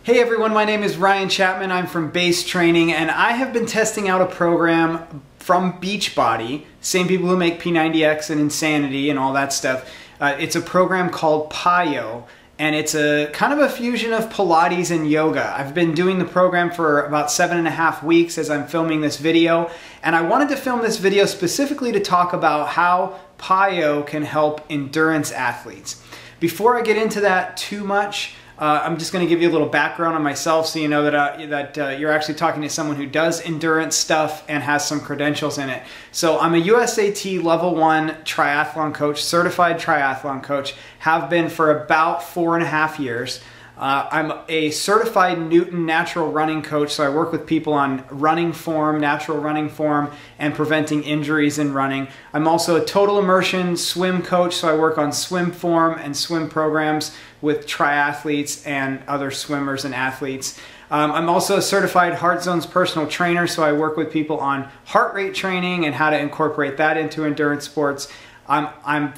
Hey everyone, my name is Ryan Chapman. I'm from B.A.S.E Training, and I have been testing out a program from Beachbody, same people who make P90X and Insanity and all that stuff. It's a program called PiYo, and it's a kind of a fusion of Pilates and yoga. I've been doing the program for about 7.5 weeks as I'm filming this video, and I wanted to film this video specifically to talk about how PiYo can help endurance athletes. Before I get into that too much, I'm just going to give you a little background on myself so you know that you're actually talking to someone who does endurance stuff and has some credentials in it. So I'm a USAT Level 1 triathlon coach, certified triathlon coach, have been for about 4.5 years. I'm a certified Newton natural running coach, so I work with people on running form, natural running form, and preventing injuries in running. I'm also a total immersion swim coach, so I work on swim form and swim programs with triathletes and other swimmers and athletes. I'm also a certified Heart Zones personal trainer, so I work with people on heart rate training and how to incorporate that into endurance sports. I'm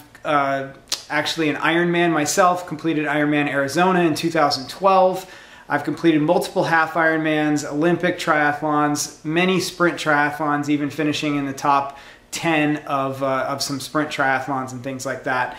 actually an Ironman myself, completed Ironman Arizona in 2012. I've completed multiple half Ironmans, Olympic triathlons, many sprint triathlons, even finishing in the top 10 of some sprint triathlons and things like that.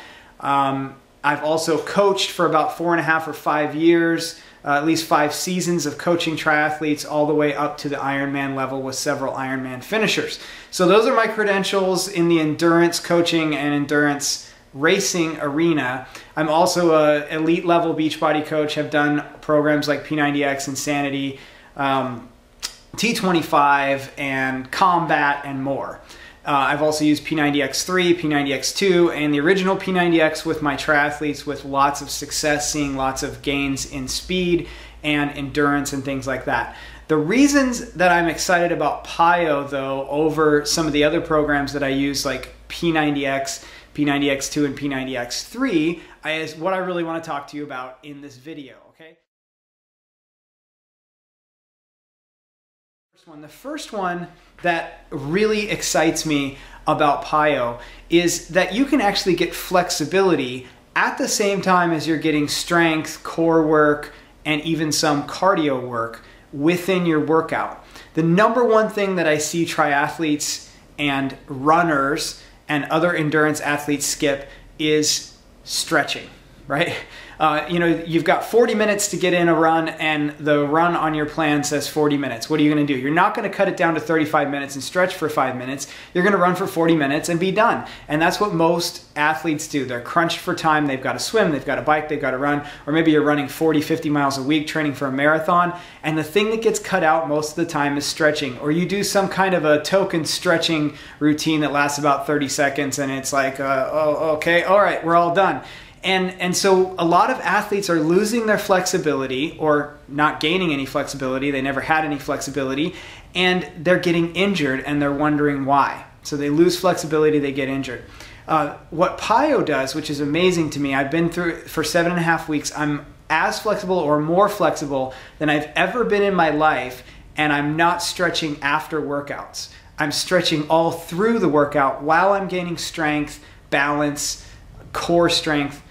I've also coached for about 4.5 or 5 years, at least 5 seasons of coaching triathletes all the way up to the Ironman level with several Ironman finishers. So those are my credentials in the endurance coaching and endurance racing arena. I'm also an elite level Beachbody coach, have done programs like P90X, Insanity, T25, and Combat, and more. I've also used P90X3, P90X2, and the original P90X with my triathletes with lots of success, seeing lots of gains in speed and endurance and things like that. The reasons that I'm excited about PiYo, though, over some of the other programs that I use like P90X, P90X2, and P90X3 is what I really want to talk to you about in this video, okay? The first one that really excites me about PiYo is that you can actually get flexibility at the same time as you're getting strength, core work, and even some cardio work within your workout. The number one thing that I see triathletes and runners and other endurance athletes skip is stretching, right? You know, you've got 40 minutes to get in a run, and the run on your plan says 40 minutes. What are you going to do? You're not going to cut it down to 35 minutes and stretch for 5 minutes. You're going to run for 40 minutes and be done. And that's what most athletes do. They're crunched for time. They've got to swim, they've got to bike, they've got to run, or maybe you're running 40, 50 miles a week training for a marathon. And the thing that gets cut out most of the time is stretching, or you do some kind of a token stretching routine that lasts about 30 seconds and it's like, oh, okay, all right, we're all done. And so a lot of athletes are losing their flexibility or not gaining any flexibility. They never had any flexibility, and they're getting injured and they're wondering why. So they lose flexibility, they get injured. What PiYo does, which is amazing to me, I've been through it for 7.5 weeks. I'm as flexible or more flexible than I've ever been in my life, and I'm not stretching after workouts. I'm stretching all through the workout while I'm gaining strength, balance, core strength,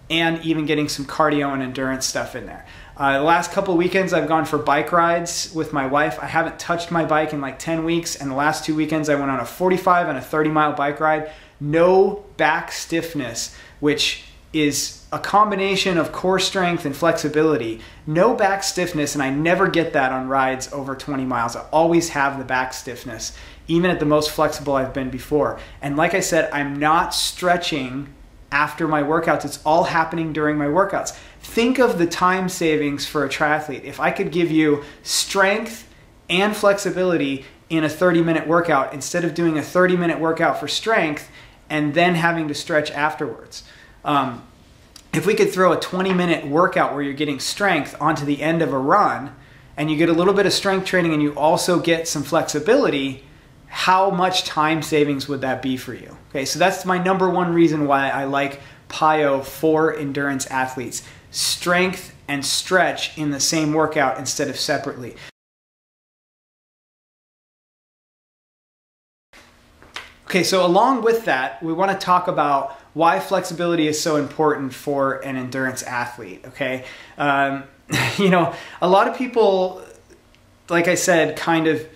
and even getting some cardio and endurance stuff in there. The last couple of weekends I've gone for bike rides with my wife. I haven't touched my bike in like 10 weeks, and the last 2 weekends I went on a 45 and a 30-mile bike ride. No back stiffness, which is a combination of core strength and flexibility. No back stiffness, and I never get that on rides over 20 miles. I always have the back stiffness, even at the most flexible I've been before. And like I said, I'm not stretching after my workouts. It's all happening during my workouts. Think of the time savings for a triathlete. If I could give you strength and flexibility in a 30-minute workout instead of doing a 30-minute workout for strength and then having to stretch afterwards. If we could throw a 20-minute workout where you're getting strength onto the end of a run and you get a little bit of strength training and you also get some flexibility, how much time savings would that be for you? Okay, so that's my number one reason why I like PiYo for endurance athletes. Strength and stretch in the same workout instead of separately. Okay, so along with that, we want to talk about why flexibility is so important for an endurance athlete, okay? you know, a lot of people, like I said, kind of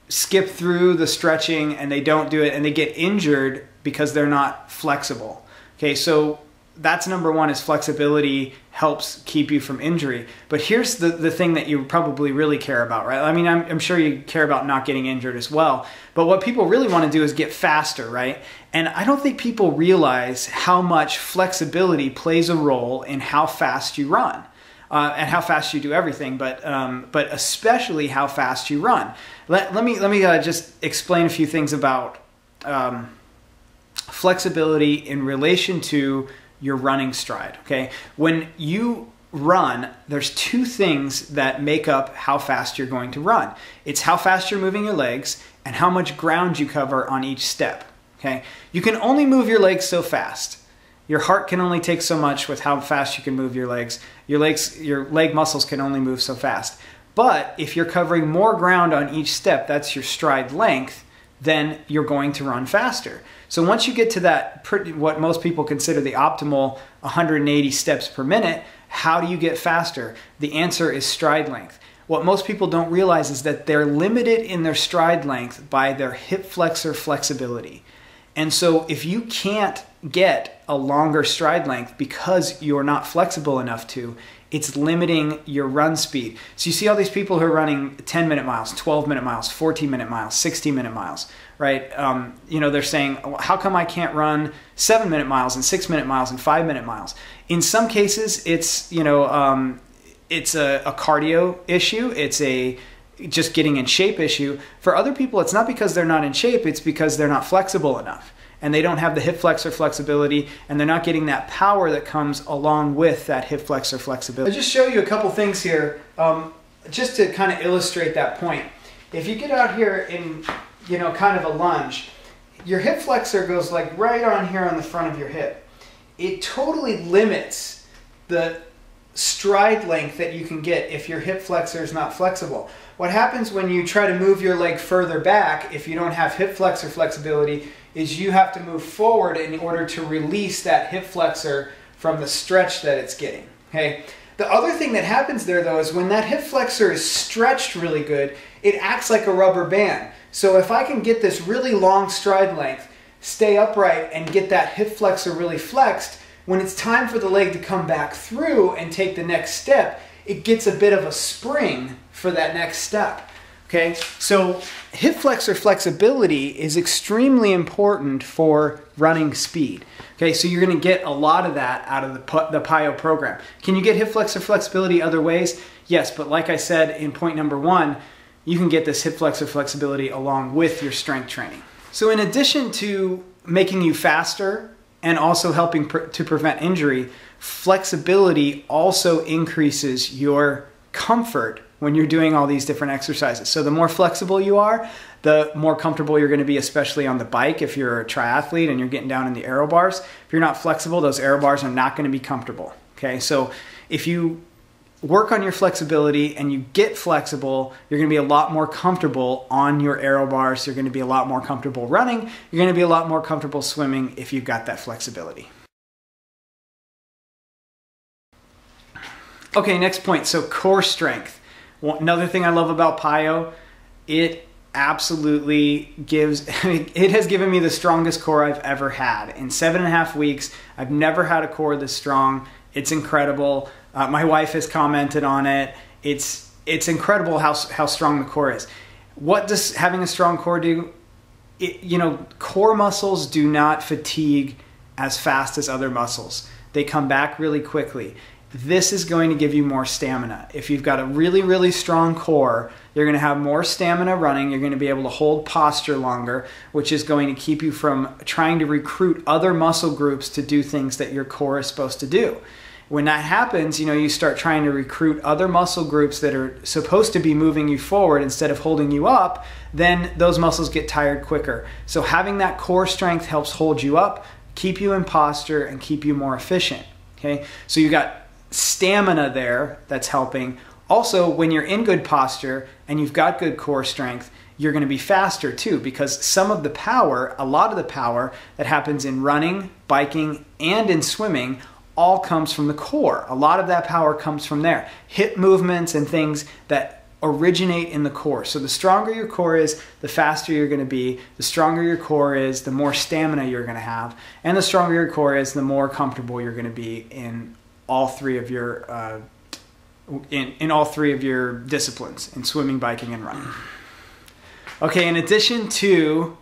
skip through the stretching and they don't do it and they get injured because they're not flexible. Okay, so that's number one, is flexibility helps keep you from injury. But here's the thing that you probably really care about, right? I mean, I'm sure you care about not getting injured as well. But what people really want to do is get faster, right? And I don't think people realize how much flexibility plays a role in how fast you run. And how fast you do everything, but especially how fast you run. Let me just explain a few things about flexibility in relation to your running stride. Okay, when you run, there's two things that make up how fast you're going to run. It's how fast you're moving your legs and how much ground you cover on each step. Okay, you can only move your legs so fast. Your heart can only take so much with how fast you can move your legs. Your leg muscles can only move so fast. But if you're covering more ground on each step, that's your stride length, then you're going to run faster. So once you get to that, what most people consider the optimal 180 steps per minute, how do you get faster? The answer is stride length. What most people don't realize is that they're limited in their stride length by their hip flexor flexibility. And so if you can't get a longer stride length because you're not flexible enough to, it's limiting your run speed. So you see all these people who are running 10-minute miles, 12-minute miles, 14-minute miles, 60-minute miles, right? You know, they're saying, how come I can't run 7-minute miles and 6-minute miles and 5-minute miles? In some cases, it's, you know, it's a cardio issue. It's a just getting in shape issue. For other people, it's not because they're not in shape, it's because they're not flexible enough. And they don't have the hip flexor flexibility, and they're not getting that power that comes along with that hip flexor flexibility. I'll just show you a couple things here, just to kind of illustrate that point. If you get out here in, you know, kind of a lunge, your hip flexor goes like right on here on the front of your hip. It totally limits the stride length that you can get if your hip flexor is not flexible. What happens when you try to move your leg further back, if you don't have hip flexor flexibility, is you have to move forward in order to release that hip flexor from the stretch that it's getting. Okay. The other thing that happens there though is when that hip flexor is stretched really good, it acts like a rubber band. So if I can get this really long stride length, stay upright and get that hip flexor really flexed, when it's time for the leg to come back through and take the next step, it gets a bit of a spring for that next step. Okay, so hip flexor flexibility is extremely important for running speed. Okay, so you're going to get a lot of that out of the PiYo program. Can you get hip flexor flexibility other ways? Yes, but like I said in point number one, you can get this hip flexor flexibility along with your strength training. So in addition to making you faster and also helping to prevent injury, flexibility also increases your comfort when you're doing all these different exercises. So the more flexible you are, the more comfortable you're going to be, especially on the bike if you're a triathlete and you're getting down in the aero bars. If you're not flexible, those aero bars are not going to be comfortable. Okay, so if you work on your flexibility and you get flexible, you're going to be a lot more comfortable on your aero bars. You're going to be a lot more comfortable running. You're going to be a lot more comfortable swimming if you've got that flexibility. Okay, next point. So core strength. Another thing I love about PiYo, it absolutely gives, it has given me the strongest core I've ever had. In 7.5 weeks, I've never had a core this strong. It's incredible. My wife has commented on it. It's incredible how strong the core is. What does having a strong core do? You know, core muscles do not fatigue as fast as other muscles. They come back really quickly. This is going to give you more stamina. If you've got a really, really strong core, you're going to have more stamina running. You're going to be able to hold posture longer, which is going to keep you from trying to recruit other muscle groups to do things that your core is supposed to do. When that happens, you know, you start trying to recruit other muscle groups that are supposed to be moving you forward instead of holding you up, then those muscles get tired quicker. So having that core strength helps hold you up, keep you in posture, and keep you more efficient. Okay, so you got stamina there that's helping. Also, when you're in good posture and you've got good core strength, you're going to be faster too, because some of the power, a lot of the power that happens in running, biking, and in swimming all comes from the core. A lot of that power comes from there. Hip movements and things that originate in the core. So the stronger your core is, the faster you're going to be. The stronger your core is, the more stamina you're going to have. And the stronger your core is, the more comfortable you're going to be in all three of your in all three of your disciplines, in swimming, biking, and running. Okay, in addition to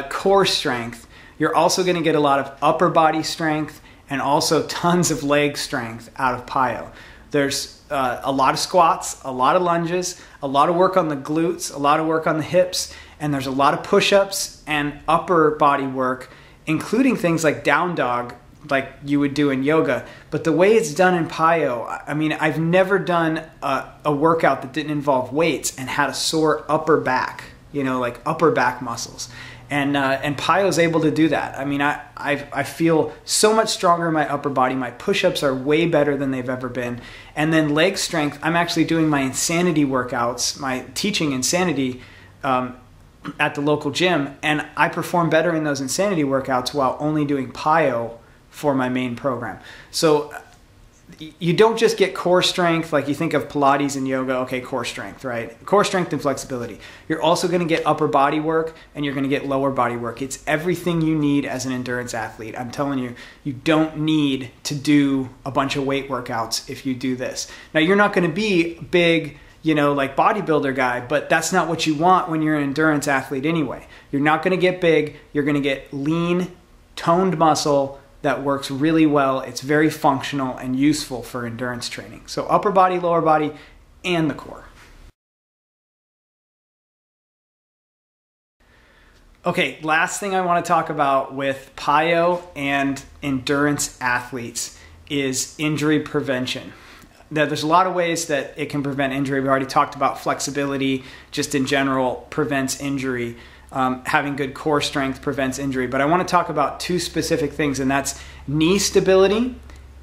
core strength, you're also going to get a lot of upper body strength and also tons of leg strength out of PiYo. There's a lot of squats, a lot of lunges, a lot of work on the glutes, a lot of work on the hips, and there's a lot of push-ups and upper body work, including things like down dog, like you would do in yoga. But the way it's done in PiYo, I mean, I've never done a workout that didn't involve weights and had a sore upper back, you know, like upper back muscles. And PiYo is able to do that. I mean, I feel so much stronger in my upper body. My push-ups are way better than they've ever been. And then leg strength, I'm actually doing my insanity workouts, my teaching insanity at the local gym, and I perform better in those insanity workouts while only doing PiYo for my main program. So you don't just get core strength like you think of Pilates and yoga, okay, core strength, right? Core strength and flexibility. You're also going to get upper body work and you're going to get lower body work. It's everything you need as an endurance athlete. I'm telling you, you don't need to do a bunch of weight workouts if you do this. Now, you're not going to be big, you know, like bodybuilder guy, but that's not what you want when you're an endurance athlete anyway. You're not going to get big. You're going to get lean, toned muscle that works really well. It's very functional and useful for endurance training. So upper body, lower body, and the core. Okay, last thing I want to talk about with PiYo and endurance athletes is injury prevention. There's a lot of ways that it can prevent injury. We already talked about flexibility, just in general, prevents injury. Having good core strength prevents injury. But I want to talk about two specific things, and that's knee stability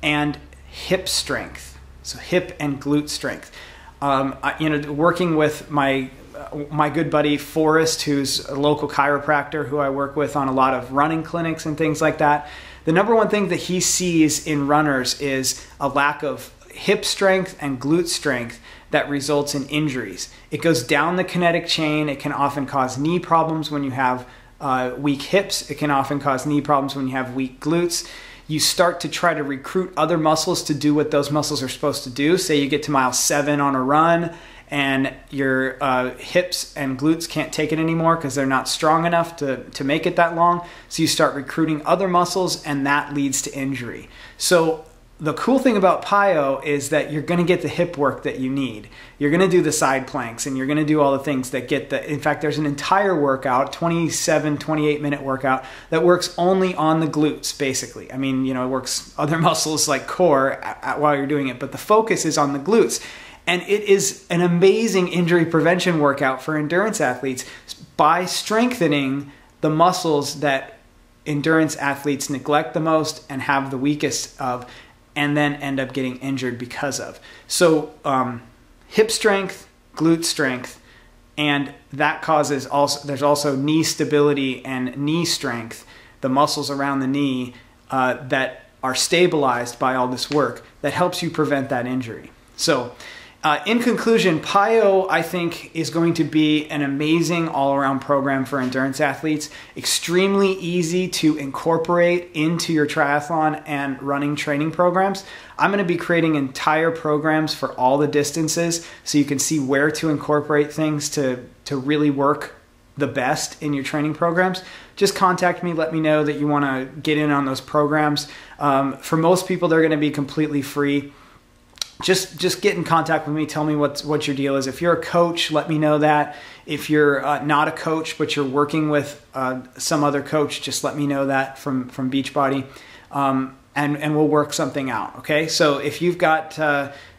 and hip strength. So hip and glute strength. Working with my good buddy Forrest, who's a local chiropractor who I work with on a lot of running clinics and things like that. The number one thing that he sees in runners is a lack of hip strength and glute strength that results in injuries. It goes down the kinetic chain. It can often cause knee problems when you have weak hips. It can often cause knee problems when you have weak glutes. You start to try to recruit other muscles to do what those muscles are supposed to do. Say you get to mile 7 on a run and your hips and glutes can't take it anymore because they're not strong enough to make it that long. So you start recruiting other muscles and that leads to injury. So the cool thing about PiYo is that you're going to get the hip work that you need. You're going to do the side planks and you're going to do all the things that get the, in fact, there's an entire workout, 27, 28 minute workout that works only on the glutes, basically. I mean, you know, it works other muscles like core while you're doing it, but the focus is on the glutes. And it is an amazing injury prevention workout for endurance athletes by strengthening the muscles that endurance athletes neglect the most and have the weakest of, and then end up getting injured because of. So hip strength, glute strength, and that causes also, there's also knee stability and knee strength, the muscles around the knee that are stabilized by all this work that helps you prevent that injury. So in conclusion, PiYo, I think, is going to be an amazing all-around program for endurance athletes. Extremely easy to incorporate into your triathlon and running training programs. I'm going to be creating entire programs for all the distances so you can see where to incorporate things to really work the best in your training programs. Just contact me, let me know that you want to get in on those programs. For most people, they're going to be completely free. Just get in contact with me. Tell me what your deal is. If you're a coach, let me know that. If you're not a coach, but you're working with some other coach, just let me know that from Beachbody, and we'll work something out, okay? So if you've got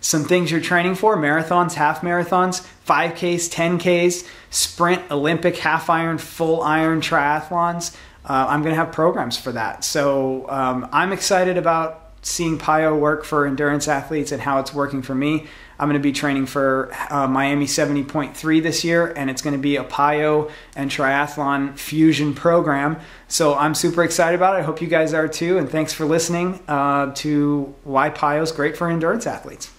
some things you're training for, marathons, half marathons, 5Ks, 10Ks, sprint, Olympic, half iron, full iron triathlons, I'm going to have programs for that. So I'm excited about seeing PiYo work for endurance athletes and how it's working for me. I'm going to be training for Miami 70.3 this year, and it's going to be a PiYo and triathlon fusion program. So I'm super excited about it. I hope you guys are too, and thanks for listening to why PiYo is great for endurance athletes.